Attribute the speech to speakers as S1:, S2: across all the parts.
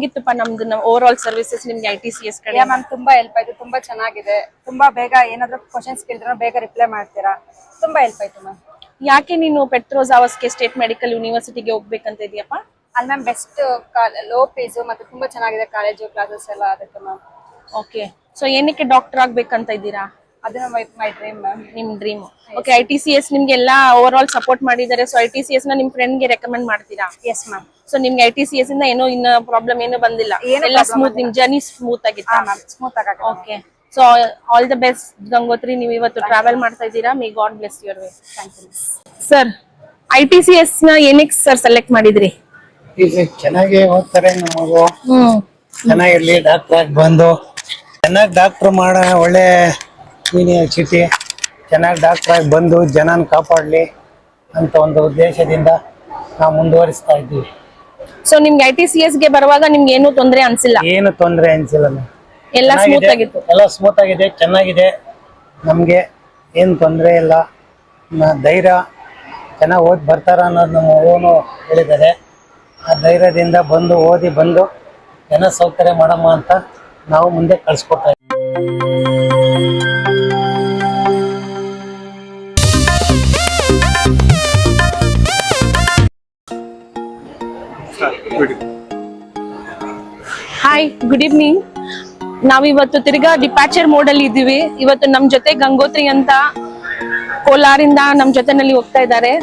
S1: ಹೇಗಿತ್ತಪ್ಪ ನಮ್ದು over all services ನಿಮ್ಗೆ ITCS ಕಡೆ?
S2: ಮ್ಯಾಮ್ ತುಂಬಾ ಹೆಲ್ಪ್ ಆಯ್ತು, ತುಂಬಾ ಚೆನ್ನಾಗಿದೆ. ತುಂಬಾ ಬೇಗ ಏನಾದ್ರು ಕ್ವಶನ್ಸ್ ಕೇಳಿದ್ರೆ ಬೇಗ ರಿಪ್ಲೈ ಮಾಡ್ತೀರಾ. ತುಂಬಾ ಹೆಲ್ಪ್ ಆಯ್ತು ಮ್ಯಾಮ್.
S1: ಯಾಕೆ ನೀನು ಪೆಟ್ರೋಸ್ ಅವಸ್ಕೆ ಸ್ಟೇಟ್ ಮೆಡಿಕಲ್ ಯೂನಿವರ್ಸಿಟಿಗೆ ಹೋಗ್ಬೇಕಂತ ಇದೆಯಪ್ಪ?
S2: ಅಲ್ಲಿ ಮ್ಯಾಮ್ ಬೆಸ್ಟ್ ಲೋ ಫೀಸು ಮತ್ತೆ ತುಂಬಾ ಚೆನ್ನಾಗಿದೆ ಕಾಲೇಜು ಕ್ಲಾಸಸ್ ಎಲ್ಲ. ಅದಕ್ಕೆ ಮ್ಯಾಮ್.
S1: ಓಕೆ, ಸೊ ಏನಕ್ಕೆ ಡಾಕ್ಟರ್ ಆಗ್ಬೇಕಂತ ಇದ್ದೀರಾ?
S2: ಅದನ್ನ ಮೈ ಡ್ರೀಮ್ ಮ್ಯಾಮ್.
S1: ನಿಮ್ ಡ್ರೀಮ್. ಓಕೆ, ITCS ನಿಮ್ಗೆಲ್ಲ ಓವರ್ ಆಲ್ ಸಪೋರ್ಟ್ ಮಾಡಿದ್ದಾರೆ. ಸೊ ITCS ನ ನಿಮ್ ಫ್ರೆಂಡ್ ಗೆ ರೆಕಮೆಂಡ್ ಮಾಡ್ತೀರಾ?
S2: Yes ma'am.
S1: ಸೊ ನಿಮ್ಗೆ ITCS ಇಂದ ಏನೋ ಇನ್ನ ಪ್ರಾಬ್ಲಮ್ ಏನು ಬಂದಿಲ್ಲ? ಎಲ್ಲ ಸ್ಮೂತ್, ನಿಮ್ ಜರ್ನಿ ಸ್ಮೂತ್ ಆಗಿತ್ತಾ?
S2: ಸ್ಮೂತ್ ಆಗಿ.
S1: Okay, so all the best Gangotri. ನೀವು ಇವತ್ತು ಟ್ರಾವೆಲ್ ಮಾಡ್ತಾ ಇದ್ದೀರಾ. May God bless your way.
S2: Thank you
S1: sir. ITCS ನ ಏನಕ್ಕೆ ಸರ್ ಸೆಲೆಕ್ಟ್ ಮಾಡಿದ್ರಿ?
S3: ಚೆನ್ನಾಗಿ ಓದ್ತಾರೆ ನಮಗೂ, ಚೆನ್ನಾಗಿರ್ಲಿ, ಡಾಕ್ಟರ್ ಆಗಿ ಬಂದು ಚೆನ್ನಾಗಿ ಡಾಕ್ಟರ್ ಮಾಡ, ಒಳ್ಳೆ ಯೂನಿವರ್ಸಿಟಿ, ಚೆನ್ನಾಗಿ ಡಾಕ್ಟರ್ ಆಗಿ ಬಂದು ಜನನ ಕಾಪಾಡಲಿ ಅಂತ ಒಂದು ಉದ್ದೇಶದಿಂದ ನಾವು ಮುಂದುವರಿಸ್ತಾ ಇದ್ದೀವಿ.
S1: ಸೊ ನಿಮ್ಗೆ ITCS ಗೆ ಬರುವಾಗ ನಿಮ್ಗೆ ಏನು ತೊಂದರೆ ಅನ್ಸಿಲ್ಲ?
S3: ಏನು ತೊಂದರೆ ಅನ್ಸಿಲ್ಲ,
S1: ಎಲ್ಲ ಸ್ಮೂತ್ ಆಗಿತ್ತು?
S3: ಎಲ್ಲ ಸ್ಮೂತ್ ಆಗಿದೆ, ಚೆನ್ನಾಗಿದೆ. ನಮಗೆ ಏನು ತೊಂದರೆ ಇಲ್ಲ, ಧೈರ್ಯ, ಚೆನ್ನಾಗಿ ಓದಿ ಬರ್ತಾರ ಅನ್ನೋದು ನಮ್ಮ ಓನು ಹೇಳಿದ್ದಾರೆ. ಆ ಧೈರ್ಯದಿಂದ ಬಂದು ಓದಿ ಬಂದು ಜನ ಸೌಕರ್ಯ ಮಾಡಮ್ಮ ಅಂತ ನಾವು ಮುಂದೆ ಕಳಿಸ್ಕೊಡ್ತಾ ಇದ್ದೀವಿ.
S1: Hi, good evening. ನಾವಿವತ್ತು ತಿರ್ಗಾ ಡಿಪಾರ್ಚರ್ ಮೋಡ್ ಅಲ್ಲಿ ಇದ್ದೀವಿ. ಇವತ್ತು ನಮ್ ಜೊತೆ ಗಂಗೋತ್ರಿ ಅಂತ ಕೋಲಾರಿಂದ ನಮ್ ಜೊತೆನಲ್ಲಿ ಹೋಗ್ತಾ ಇದ್ದಾರೆ.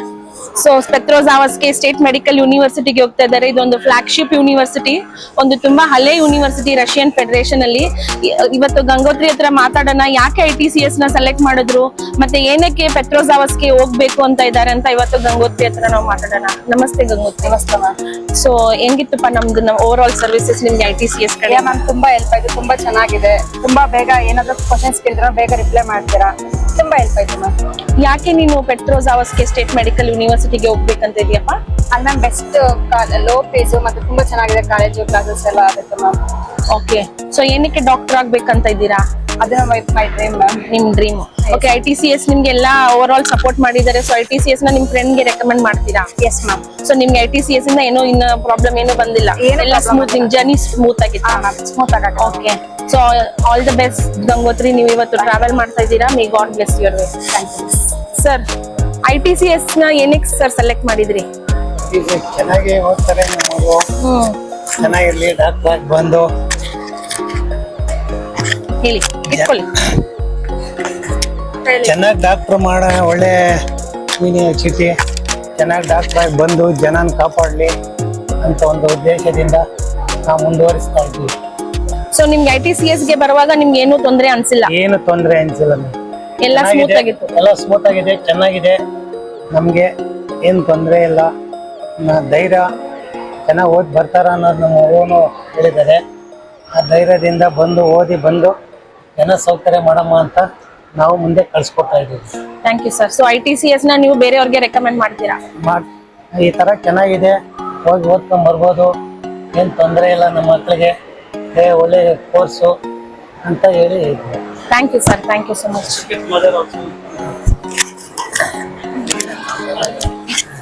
S1: ಸೊ ಪೆಟ್ರೋಸ್ ಅವಸ್ಕೆ ಸ್ಟೇಟ್ ಮೆಡಿಕಲ್ ಯೂನಿವರ್ಸಿಟಿಗೆ ಹೋಗ್ತಾ ಇದ್ದಾರೆ. ಇದೊಂದು ಫ್ಲಾಗ್ಶಿಪ್ ಯೂನಿವರ್ಸಿಟಿ, ಒಂದು ತುಂಬಾ ಹಳೆ ಯೂನಿವರ್ಸಿಟಿ ರಷ್ಯನ್ ಫೆಡರೇಷನ್ ಅಲ್ಲಿ. ಇವತ್ತು ಗಂಗೋತ್ರಿ ಹತ್ರ ಮಾತಾಡೋಣ, ಯಾಕೆ ITCS ನ ಸೆಲೆಕ್ಟ್ ಮಾಡಿದ್ರು, ಮತ್ತೆ ಏನಕ್ಕೆ ಪೆಟ್ರೋಸ್ ಅವಸ್ಕೆ ಹೋಗ್ಬೇಕು ಅಂತ ಇದ್ದಾರೆ ಅಂತ ಇವತ್ತು ಗಂಗೋತ್ರಿ ಹತ್ರ ನಾವು ಮಾತಾಡೋಣ. ನಮಸ್ತೆ ಗಂಗೋತ್ರಿ.
S2: ನಮಸ್ತೆ ಮ್ಯಾಮ್.
S1: ಸೊ ಹೆಂಗಿತ್ತಪ್ಪ ನಮ್ದು ಓವರ್ ಆಲ್ ಸರ್ವಿಸಸ್ ನಿಮ್ಗೆ ITCS ಕಡೆ?
S2: ಮ್ಯಾಮ್ ತುಂಬಾ ಹೆಲ್ಪ್ ಆಯ್ತು, ತುಂಬಾ ಚೆನ್ನಾಗಿದೆ. ತುಂಬಾ ಬೇಗ ಏನಾದ್ರು ಕ್ವಶನ್ಸ್ ಕೇಳಿದ್ರೆ ಬೇಗ ರಿಪ್ಲೈ ಮಾಡ್ತೀರಾ. ತುಂಬಾ ಹೆಲ್ಪ್ ಆಯ್ತು ಮ್ಯಾಮ್.
S1: ಯಾಕೆ ನೀನು ಪೆಟ್ರೋಸ್ ಅವಸ್ಕೆ ಸ್ಟೇಟ್ ಮೆಡಿಕಲ್ ಯೂನಿವರ್ಸಿಟಿಗೆ ಹೋಗ್ಬೇಕಂತ ಇದೆಯಪ್ಪ?
S2: ಅಲ್ಲಿ ಮ್ಯಾಮ್ ಬೆಸ್ಟ್ ಲೋ ಫೀಸು ಮತ್ತೆ ತುಂಬಾ ಚೆನ್ನಾಗಿದೆ ಕಾಲೇಜು ಕ್ಲಾಸಸ್ ಎಲ್ಲ. ಅದಕ್ಕೆ ಮ್ಯಾಮ್.
S1: ಓಕೆ, ಸೊ ಏನಕ್ಕೆ ಡಾಕ್ಟರ್ ಆಗ್ಬೇಕಂತ ಇದ್ದೀರಾ?
S2: ಅದನ್ನ ಮೈ ಡ್ರೀಮ್ ಮ್ಯಾಮ್.
S1: ನಿಮ್ ಡ್ರೀಮ್. ಓಕೆ, ITCS ನಿಮ್ಗೆಲ್ಲ ಓವರ್ ಆಲ್ ಸಪೋರ್ಟ್ ಮಾಡಿದ್ದಾರೆ. ಸೊ ITCS ನ ನಿಮ್ ಫ್ರೆಂಡ್ ಗೆ ರೆಕಮೆಂಡ್ ಮಾಡ್ತೀರಾ?
S2: Yes ma'am.
S1: ಸೊ ನಿಮ್ಗೆ ITCS ಇಂದ ಏನೋ ಇನ್ನ ಪ್ರಾಬ್ಲಮ್ ಏನು ಬಂದಿಲ್ಲ? ಎಲ್ಲ ಸ್ಮೂತ್, ನಿಮ್ ಜರ್ನಿ ಸ್ಮೂತ್ ಆಗಿತ್ತಾ?
S2: ಸ್ಮೂತ್ ಆಗಿ.
S1: Okay, so all the best Gangotri. ನೀವು ಇವತ್ತು ಟ್ರಾವೆಲ್ ಮಾಡ್ತಾ ಇದ್ದೀರಾ. May God bless your way.
S2: Thank you
S1: sir. ITCS ನ ಏನಕ್ಕೆ ಸರ್ ಸೆಲೆಕ್ಟ್ ಮಾಡಿದ್ರಿ?
S3: ಚೆನ್ನಾಗಿ ಓದ್ತಾರೆ ನಮಗೂ, ಚೆನ್ನಾಗಿರ್ಲಿ, ಡಾಕ್ಟರ್ ಆಗಿ ಬಂದು
S1: ಹೇಳಿ, ಇಟ್ಕೊಳ್ಳಿ.
S3: ಚೆನ್ನಾಗಿ ಡಾಕ್ಟರ್ ಮಾಡ, ಒಳ್ಳೆ ಯೂನಿವರ್ಸಿಟಿ, ಚೆನ್ನಾಗಿ ಡಾಕ್ಟರ್ ಆಗಿ ಬಂದು ಜನನ ಕಾಪಾಡಲಿ ಅಂತ ಒಂದು ಉದ್ದೇಶದಿಂದ ನಾವು ಮುಂದುವರಿಸ್ತಾ ಇದ್ದೀವಿ.
S1: ಸೊ ನಿಮ್ಗೆ ITCS ಗೆ ಬರುವಾಗ ನಿಮ್ಗೆ ಏನು ತೊಂದರೆ ಅನ್ಸಿಲ್ಲ?
S3: ಏನು ತೊಂದರೆ ಅನ್ಸಿಲ್ಲ,
S1: ಎಲ್ಲ ಸ್ಮೂತ್ ಆಗಿತ್ತು?
S3: ಎಲ್ಲ ಸ್ಮೂತ್ ಆಗಿದೆ, ಚೆನ್ನಾಗಿದೆ. ನಮಗೆ ಏನು ತೊಂದರೆ ಇಲ್ಲ, ಧೈರ್ಯ, ಚೆನ್ನಾಗಿ ಓದಿ ಬರ್ತಾರ ಅನ್ನೋದು ನಮ್ಮ ಓನು ಹೇಳಿದ್ದಾರೆ. ಆ ಧೈರ್ಯದಿಂದ ಬಂದು ಓದಿ ಬಂದು ಜನ ಸೌಕರ್ಯ ಮಾಡಮ್ಮ ಅಂತ ನಾವು ಮುಂದೆ ಕಳಿಸ್ಕೊಡ್ತಾ ಇದ್ದೀವಿ.
S1: Thank you sir. So ITCS ನ ನೀವು ಬೇರೆಯವ್ರಿಗೆ ರೆಕಮೆಂಡ್ ಮಾಡ್ತೀರಾ?
S3: ಈ ಥರ ಚೆನ್ನಾಗಿದೆ, ಹೋಗಿ ಓದ್ಕೊಂಡ್ ಬರ್ಬೋದು, ಏನು ತೊಂದರೆ ಇಲ್ಲ ನಮ್ಮ ಮಕ್ಕಳಿಗೆ, ಒಳ್ಳೆ ಕೋರ್ಸು ಅಂತ ಹೇಳಿ.
S1: Thank you sir, thank you so much.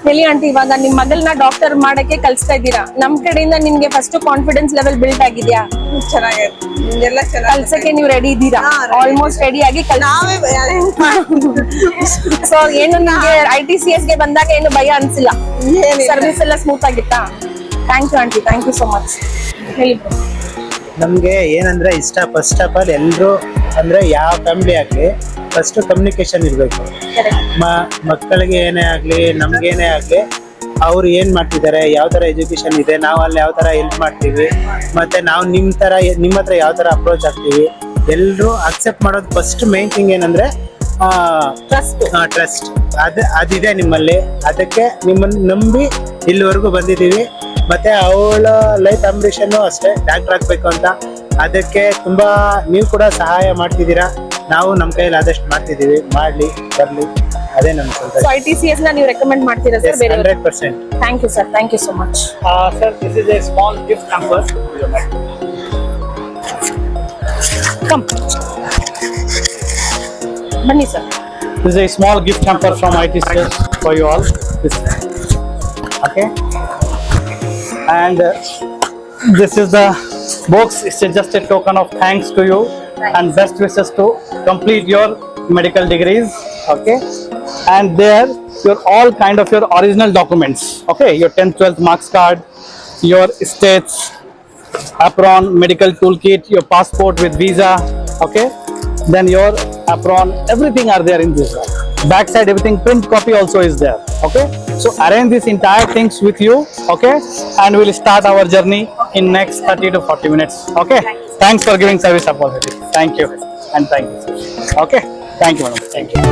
S1: ಹೇಳಿ ಆಂಟಿ, ಇವಾಗ ನಿಮ್ ಮಗಳನ್ನ ಡಾಕ್ಟರ್ ಮಾಡಕ್ಕೆ ಕಲ್ಸ್ತಾ ಇದ್ದೀರಾ. ನಮ್ ಕಡೆಯಿಂದ ನಿಮ್ಗೆ ಫಸ್ಟ್ ಕಾನ್ಫಿಡೆನ್ಸ್ ಲೆವೆಲ್ ಬಿಲ್ಡ್ ಆಗಿದ್ಯಾ?
S2: ಚೆನ್ನಾಗಿದೆ,
S1: ಕಲ್ಸಕ್ಕೆ ನೀವು ರೆಡಿ ಇದ್ದೀರಾ? ಆಲ್ಮೋಸ್ಟ್ ರೆಡಿ ಆಗಿ ಸೊ ಏನು ನಿಮ್ಗೆ ITCS ಗೆ ಬಂದಾಗ ಏನು ಭಯ ಅನ್ಸಿಲ್ಲ? ಸರ್ವಿಸ್ ಎಲ್ಲ ಸ್ಮೂತ್ ಆಗಿತ್ತಾ? Thank you aunty, thank you so much. ಹೇಳಿ.
S3: ನಮಗೆ ಏನಂದ್ರೆ ಇಷ್ಟ, ಫಸ್ಟ್ ಆಫ್ ಆಲ್ ಎಲ್ಲರೂ ಅಂದ್ರೆ ಯಾವ ಫ್ಯಾಮಿಲಿ ಆಗಲಿ ಫಸ್ಟ್ ಕಮ್ಯುನಿಕೇಶನ್ ಇರಬೇಕು. ಮಕ್ಕಳಿಗೆ ಏನೇ ಆಗಲಿ ನಮ್ಗೇನೇ ಆಗಲಿ ಅವ್ರು ಏನು ಮಾಡ್ತಿದ್ದಾರೆ, ಯಾವ ಥರ ಎಜುಕೇಶನ್ ಇದೆ, ನಾವು ಅಲ್ಲಿ ಯಾವ ಥರ ಹೆಲ್ಪ್ ಮಾಡ್ತೀವಿ, ಮತ್ತೆ ನಾವು ನಿಮ್ಮ ಹತ್ರ ಯಾವ ಥರ ಅಪ್ರೋಚ್ ಆಗ್ತೀವಿ, ಎಲ್ಲರೂ ಅಕ್ಸೆಪ್ಟ್ ಮಾಡೋದು ಫಸ್ಟ್ ಮೇನ್ ಥಿಂಗ್ ಏನಂದ್ರೆ ಟ್ರಸ್ಟ್. ಅದಿದೆ ನಿಮ್ಮಲ್ಲಿ, ಅದಕ್ಕೆ ನಿಮ್ಮನ್ನು ನಂಬಿ ಇಲ್ಲಿವರೆಗೂ ಬಂದಿದ್ದೀವಿ. ಮತ್ತೆ ಅವಳ ಲೈಫ್ ಅಂಬಿಷನ್ನು ಅಷ್ಟೇ, ಡಾಕ್ಟರ್ ಆಗ್ಬೇಕು ಅಂತ. ಅದಕ್ಕೆ ತುಂಬಾ ನೀವು ಕೂಡ ಸಹಾಯ ಮಾಡ್ತಿದ್ದೀರಾ, ನಾವು ನಮ್ಮ ಕೈಯಲ್ಲಿ ಆದಷ್ಟು ಮಾಡ್ತಿದ್ದೀವಿ. ಮಾಡ್ಲಿ, ಬರ್ಲಿ, ಅದೇ ನಮ್ಮ ಸಂತೋಷ.
S1: ಸೊ ITCS ನ ನೀವು ರೆಕಮೆಂಡ್ ಮಾಡ್ತೀರಾ sir?
S3: 100%.
S1: Thank you sir, thank you so much.
S4: Sir, this is a small gift hamper.
S1: Come ಬನ್ನಿ ಸರ್.
S4: This is a small gift hamper from ITCS for you all. Okay. And This is the box. It's just a token of thanks to you and best wishes to complete your medical degrees. Okay, and there your all kind of your original documents. Okay, your 10th, 12th marks card, your states, apron, medical toolkit, your passport with visa. Okay, then your apron, everything are there in this. Backside everything, print copy also is there. Okay, so arrange this entire things with you. Okay, and we'll start our journey in next 30 to 40 minutes. Okay, thanks for giving service opportunity. Thank you and thank you, sir. Okay, thank you, madam. Thank you.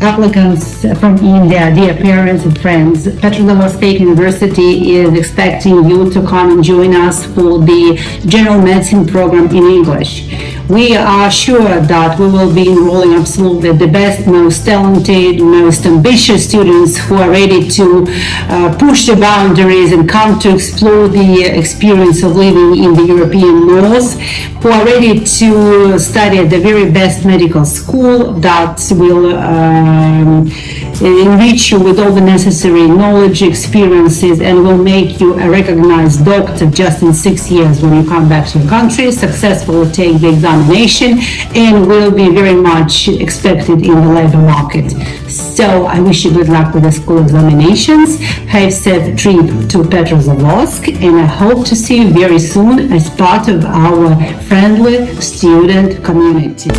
S5: Applicants from India, dear parents and friends, Petrodollar State University is expecting you to come and join us for the general medicine program in English. We are sure that we will be enrolling absolutely the best, most talented, most ambitious students who are ready to push the boundaries and come to explore the experience of living in the European north, who are ready to study at the very best medical school that will enrich you with all the necessary knowledge, experiences, and will make you a recognized doctor just in 6 years when you come back to your country, successfully take the examination, and will be very much expected in the labor market. So I wish you good luck with the school examinations. Have safe trip to Petrozavodsk, and I hope to see you very soon as part of our friendly student community.